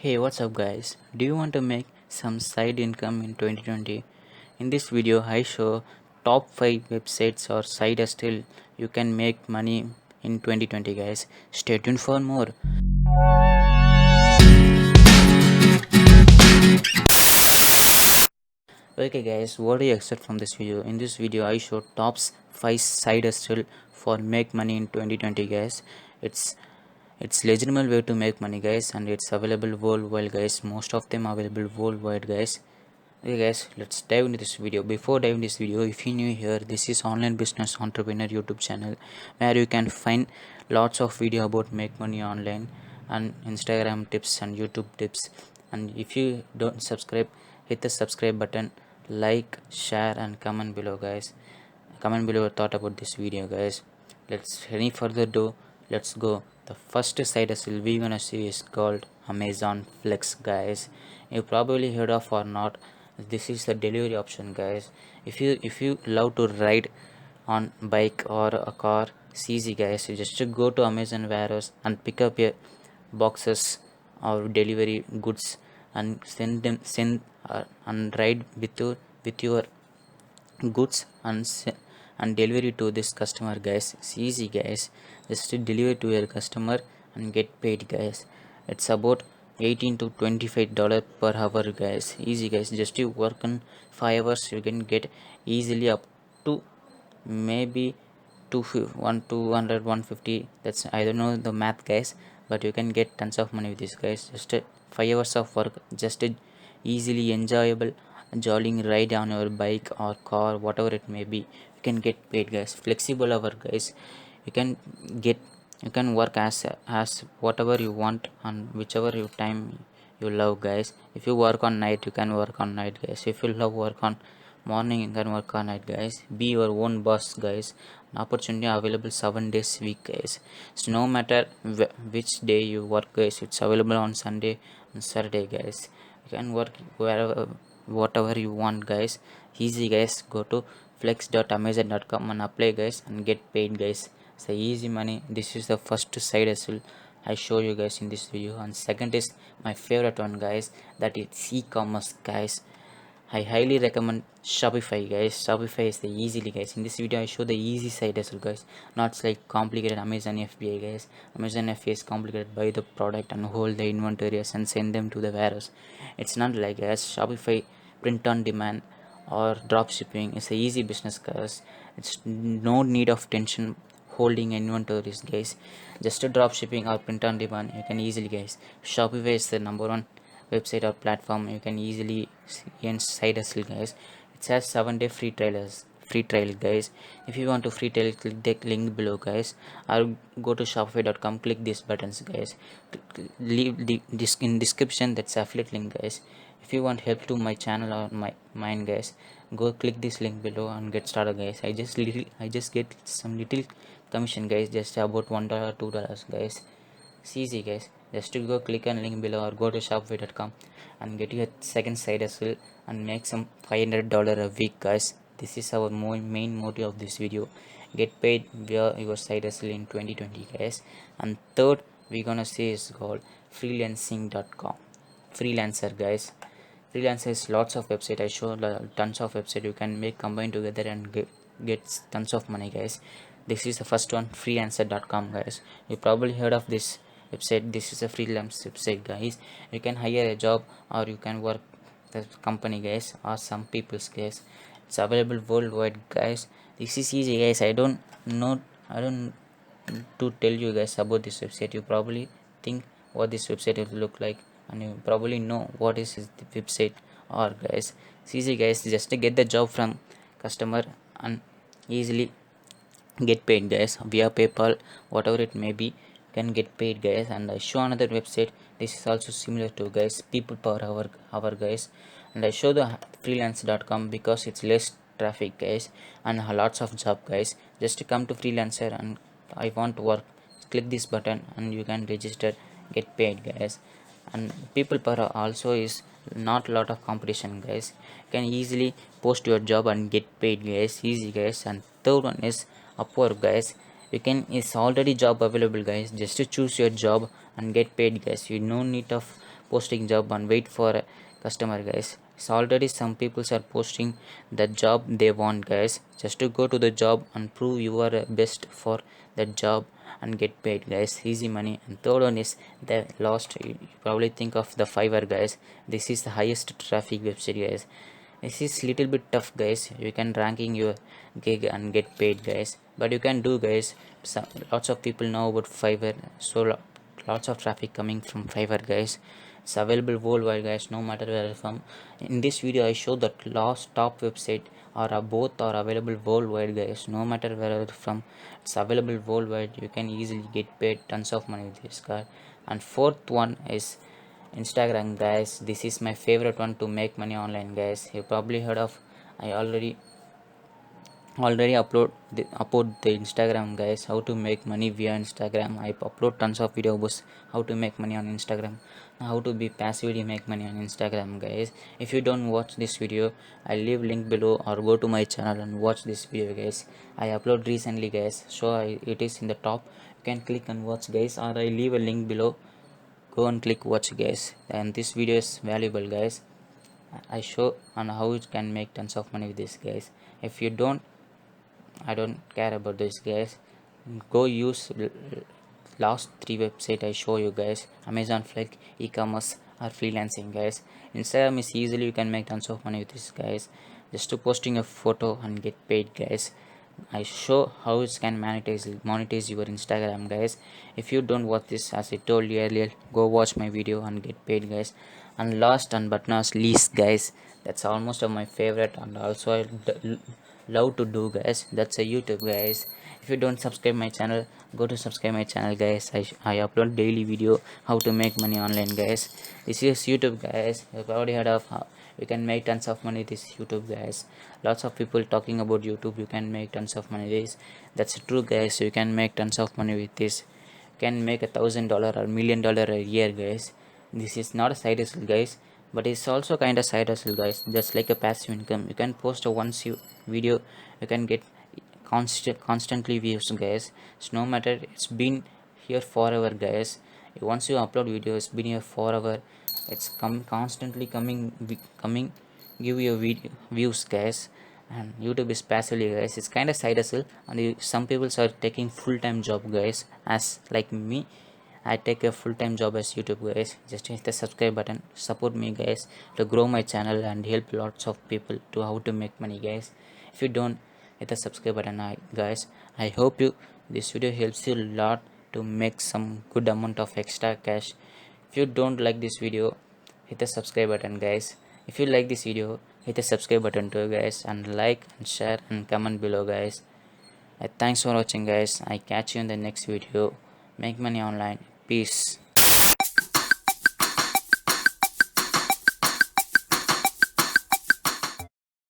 Hey, what's up, guys? Do you want to make some side income in 2020? In this video, I show top 5 websites or side hustle you can make money in 2020, guys. Stay tuned for more. Okay, guys, what do you expect from this video? In this video, I show tops 5 side hustle for make money in 2020, guys. It's legitimate way to make money, guys, and it's available worldwide, guys. Most of them available worldwide, guys. Okay, guys, let's dive into this video. Before diving this video, if you're new here, this is online business entrepreneur YouTube channel where you can find lots of video about make money online and Instagram tips and YouTube tips. And if you don't subscribe, hit the subscribe button, like, share, and comment below, guys. Comment below your thought about this video, guys. Let's any further ado, let's go. The first site hustle we gonna see is called Amazon Flex, guys. You probably heard of or not. This is the delivery option, guys. If you love to ride on bike or a car, it's easy, guys. You just go to Amazon warehouse and pick up your boxes or delivery goods and send and ride with your goods and delivery to this customer, guys. It's easy, guys. Just to deliver to your customer and get paid, guys. It's about 18 to $25 per hour, guys. Easy, guys. Just you work on 5 hours, you can get easily up to maybe 200 150. That's, I don't know the math, guys, but you can get tons of money with this, guys. Just 5 hours of work, just easily enjoyable jollying ride on your bike or car, whatever it may be. You can get paid, guys. Flexible hour, guys. You can get, you can work as whatever you want and whichever you time you love, guys. If you work on night, you can work on night, guys. If you love work on morning, you can work on night, guys. Be your own boss, guys. An opportunity available 7 days a week, guys. So no matter which day you work, guys, it's available on Sunday and Saturday, guys. You can work wherever, whatever you want, guys. Easy, guys. Go to flex.amazon.com and apply, guys, and get paid, guys. It's a easy money. This is the first side hustle I show you, guys, in this video. And second is my favorite one, guys, that is e-commerce, guys. I highly recommend Shopify, guys. Shopify is the easily, guys. In this video I show the easy side hustle, guys. Not like complicated Amazon FBA, guys. Amazon FBA is complicated. Buy the product and hold the inventories and send them to the warehouse. It's not like, guys. Shopify print on demand or drop shipping is a easy business, guys. It's no need of tension holding inventories, guys. Just a drop shipping or print on demand, you can easily, guys. Shopify is the number one website or platform you can easily earn side hustle, guys. It has 7-day free trial, guys. If you want to free trial, click the link below, guys, or go to shopify.com, click these buttons, guys. Leave the in description, that's affiliate link, guys. If you want help to my channel or mine, guys, go click this link below and get started, guys. I just get some little commission, guys, just about $1 $2, guys. It's easy, guys. Just to go click on link below or go to shopify.com and get your second side hustle and make some $500 a week, guys. This is our main motive of this video. Get paid via your side hustle in 2020, guys. And third we're gonna see is called freelancing.com. Freelancer, guys. Freelancer is lots of website. I show tons of website you can make combine together and get tons of money, guys. This is the first one, freelancer.com, guys. You probably heard of this website. This is a freelance website, guys. You can hire a job or you can work the company, guys, or some people's, guys. It's available worldwide, guys. This is easy, guys. I don't to tell you guys about this website. You probably think what this website will look like, and you probably know what is the website or, guys. It's easy, guys. Just to get the job from customer and easily get paid, guys, via PayPal, whatever it may be, can get paid, guys. And I show another website. This is also similar to, guys, people per hour, guys. And I show the freelance.com because it's less traffic, guys, and lots of job, guys. Just to come to freelancer and I want to work, click this button and you can register, get paid, guys. And people per hour also is not a lot of competition, guys. You can easily post your job and get paid, guys. Easy, guys. And third one is Upwork, guys. You can, it's already job available, guys. Just to choose your job and get paid, guys. You no need of posting job and wait for a customer, guys. It's already some people are posting the job they want, guys. Just to go to the job and prove you are best for that job and get paid, guys. Easy money. And third one is the last. You probably think of the Fiverr, guys. This is the highest traffic website, guys. This is little bit tough, guys. You can ranking your gig and get paid, guys, but you can do, guys. Lots of people know about Fiverr, so lots of traffic coming from Fiverr, guys. It's available worldwide, guys, no matter where from. In this video I show that last top website are both are available worldwide, guys, no matter where from. It's available worldwide. You can easily get paid tons of money with this card. And fourth one is Instagram, guys. This is my favorite one to make money online, guys. You probably heard of. I already upload the Instagram, guys, how to make money via Instagram. I upload tons of videos how to make money on Instagram, how to be passively make money on Instagram, guys. If you don't watch this video, I'll leave link below, or go to my channel and watch this video, guys. I upload recently, guys, so it is in the top. You can click and watch, guys, or I leave a link below. Go and click watch, guys. And this video is valuable, guys. I show on how you can make tons of money with this, guys. If you don't, I don't care about this, guys. Go use last 3 website I show you, guys. Amazon Flex, e-commerce, or freelancing, guys. Instagram is easily you can make tons of money with this, guys. Just to posting a photo and get paid, guys. I show how it can monetize your Instagram, guys. If you don't watch this, as I told you earlier, go watch my video and get paid, guys. And last and but not least, guys, that's almost of my favorite, and also I love to do, guys. That's a YouTube, guys. If you don't subscribe my channel, go to subscribe my channel, guys. I upload daily video how to make money online, guys. This is YouTube, guys. You've already heard of how you can make tons of money this YouTube, guys. Lots of people talking about YouTube. You can make tons of money this. That's true, guys. You can make tons of money with this. You can make $1,000 or $1,000,000 a year, guys. This is not a side hustle, guys, but it's also kind of side hustle, guys. Just like a passive income. You can post a once video, you can get constantly views, guys. So no matter, it's been here forever, guys. Once you upload video, it's been here forever. It's constantly coming give you views, guys. And YouTube is passively, guys. It's kind of side hustle, and some people are taking full-time job, guys. As like me, I take a full-time job as YouTube, guys. Just hit the subscribe button, support me, guys, to grow my channel and help lots of people to how to make money, guys. If you don't, hit the subscribe button, guys. I hope this video helps you a lot to make some good amount of extra cash. If you don't like this video, hit the subscribe button, guys. If you like this video, hit the subscribe button too, guys, and like and share and comment below, guys. Thanks for watching, guys. I catch you in the next video. Make money online. Peace.